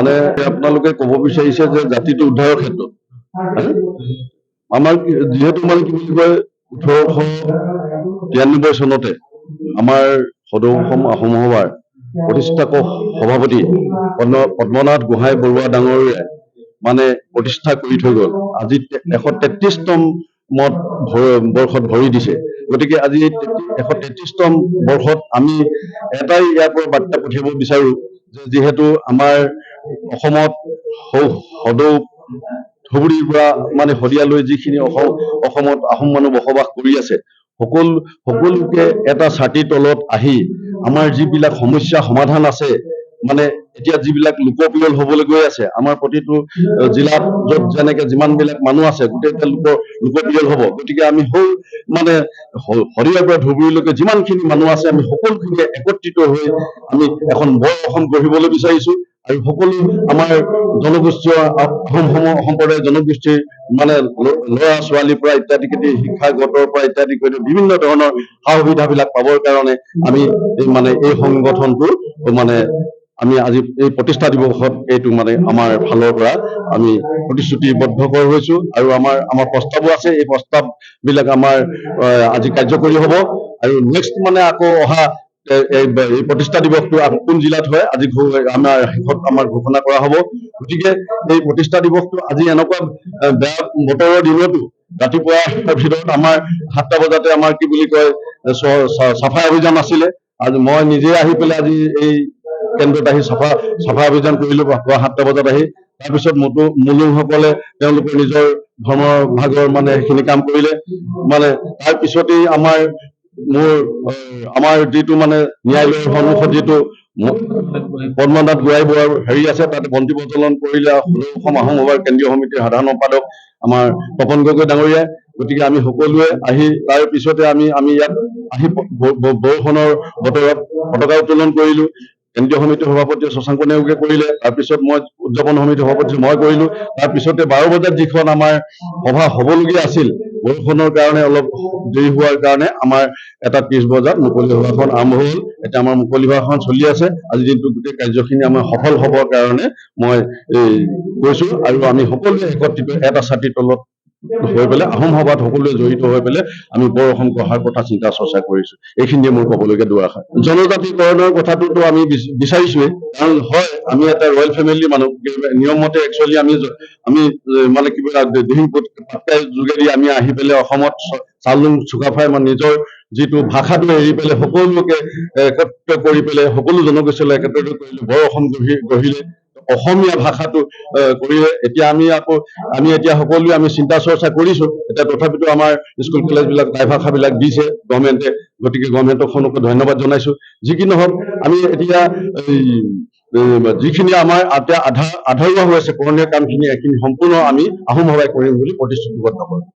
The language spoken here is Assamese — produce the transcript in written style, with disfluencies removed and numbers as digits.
মানে আপোনালোকে ক'ব বিচাৰিছে যে জাতিটো উদ্ধাৰৰ ক্ষেত্ৰত আমাৰ যিহেতু মানে কি বুলি কয় 1893 চনতে আমাৰ সদৌ অসম আহোম সভাৰ প্ৰতিষ্ঠাপক সভাপতি পদ্মনাথ গোহাঁই বৰুৱা ডাঙৰীয়াই মানে প্ৰতিষ্ঠা কৰি থৈ গ'ল। আজি 133তম মত বৰ্ষত ভৰি দিছে। গতিকে আজি 133তম বৰ্ষত আমি এটাই ইয়াৰ পৰা বাৰ্তা পঠিয়াব বিচাৰো যে যিহেতু আমাৰ অসমত সদৌ ধুবুৰীৰ পৰা মানে শদিয়ালৈ যিখিনি অসমত আহোম মানুহ বসবাস কৰি আছে, সকলোকে এটা ছাতিৰ তলত আহি আমাৰ যিবিলাক সমস্যা সমাধান আছে, মানে এতিয়া যিবিলাক লোকপিয়ল হবলৈ গৈ আছে, আমাৰ প্ৰতিটো জিলাত য'ত যেনেকে যিমানবিলাক মানুহ আছে গোটেইটা লোকপিয়ল হ'ব। গতিকে আমি মানে শদিয়াৰ পৰা ধুবুৰীলৈকে যিমানখিনি মানুহ আছে আমি সকলোখিনিয়ে একত্ৰিত হৈ আমি এখন বৰ অসম গঢ়িবলৈ বিচাৰিছো। আৰু সকলো আমাৰ জনগোষ্ঠীয় আহোম সম্প্ৰদায়ৰ জনগোষ্ঠীৰ মানে ল'ৰা ছোৱালীৰ পৰা ইত্যাদি শিক্ষাগতৰ পৰা ইত্যাদি কৰি বিভিন্ন ধৰণৰ সা সুবিধাবিলাক পাবৰ কাৰণে আমি মানে এই সংগঠনটো মানে আমি আজি এই প্ৰতিষ্ঠা দিৱসত এইটো মানে আমাৰ ফালৰ পৰা আমি প্ৰতিশ্ৰুতিবদ্ধ হৈছো আৰু আমাৰ প্ৰস্তাৱো আছে। এই প্ৰস্তাৱ বিলাক আমাৰ আজি কাৰ্যকৰী হ'ব আৰু নেক্সট মানে আকৌ অহা এই প্ৰতিষ্ঠা দিৱসটো কোন জিলাত হয় আজি আমাৰ শেষত আমাৰ ঘোষণা কৰা হ'ব। গতিকে এই প্ৰতিষ্ঠা দিৱসটো আজি এনেকুৱা বেয়া বতৰৰ দিনতো ৰাতিপুৱাৰ ভিতৰত আমাৰ 7টা বজাতে আমাৰ কি বুলি কয় চাফাই অভিযান আছিলে। আজি মই নিজে আহি পেলাই আজি এই কেন্দ্ৰত আহি চাফা অভিযান কৰিলো পুৱা 7টা বজাত আহি। তাৰপিছত মুলুংসকলে তেওঁলোকে নিজৰ ধৰ্মৰ ভাগৰ মানে সেইখিনি কাম কৰিলে। মানে তাৰপিছতেই আমাৰ যিটো মানে ন্যায়ালয়ৰ সন্মুখত যিটো পদ্মনাথ গোহাঁই বৰুৱাৰ হেৰি আছে তাতে বন্তি প্ৰজ্বলন কৰিলে অসম আহোম সভাৰ কেন্দ্ৰীয় সমিতিৰ সাধাৰণ সম্পাদক আমাৰ তপন গগৈ ডাঙৰীয়াই। গতিকে আমি সকলোৱে আহি তাৰ পিছতে আমি ইয়াত আহি বৰষুণৰ বতৰত পতাকা উত্তোলন কৰিলো। কেন্দ্ৰীয় সমিতিৰ সভাপতি শশাংক নেওগে কৰিলে। তাৰপিছত মই উদযাপন সমিতিৰ সভাপতি মই কৰিলো। তাৰপিছতে 12 বজাত যিখন আমাৰ সভা হ'বলগীয়া আছিল, বৰষুণৰ কাৰণে অলপ দেৰি হোৱাৰ কাৰণে আমাৰ 1:30 বজাত মুকলি সভাখন আৰম্ভ হ'ল। এতিয়া আমাৰ মুকলি সভাখন চলি আছে। আজি দিনটো গোটেই কাৰ্যখিনি আমাৰ সফল হ'বৰ কাৰণে মই কৈছো আৰু আমি সকলোৱে একত্ৰিত এটা ছাতিৰ তলত হৈ পেলাই আহোম সভাত সকলোৱে জড়িত হৈ পেলাই আমি বৰ অসম গঢ়াৰ কথা চিন্তা চৰ্চা কৰিছো। এইখিনিয়ে মোৰ ক'বলগীয়া দুআষাৰ। জনজাতিকৰণৰ কথাটোতো আমি বিচাৰিছোৱেই, কাৰণ হয় আমি এটা ৰয়েল ফেমিলি মানুহ। নিয়মমতে একচুৱেলি আমি মানে কিবা দিহিং পাটকাই যোগেদি আমি আহি পেলাই অসমত চাওলুং চুকাফাই মানে নিজৰ যিটো ভাষাটো এৰি পেলাই সকলোকে একত্ৰিত কৰি পেলাই সকলো জনগোষ্ঠীলৈ একত্ৰিত কৰিলে, বৰ অসম গঢ়িলে, অসমীয়া ভাষাটো কৰিলে। এতিয়া আমি এতিয়া সকলোৱে আমি চিন্তা চৰ্চা কৰিছো। এতিয়া তথাপিতো আমাৰ স্কুল কলেজ বিলাক টাই ভাষাবিলাক দিছে গভৰ্ণমেণ্টে। গতিকে গভৰ্ণমেণ্টক ধন্যবাদ জনাইছো। যি কি নহওক আমি এতিয়া যিখিনি আমাৰ এতিয়া আধৰুৱা হৈ আছে কৰণীয় কামখিনি এইখিনি সম্পূৰ্ণ আমি আহোম সভাই কৰিম বুলি প্ৰতিশ্ৰুতিবদ্ধ কৰোঁ।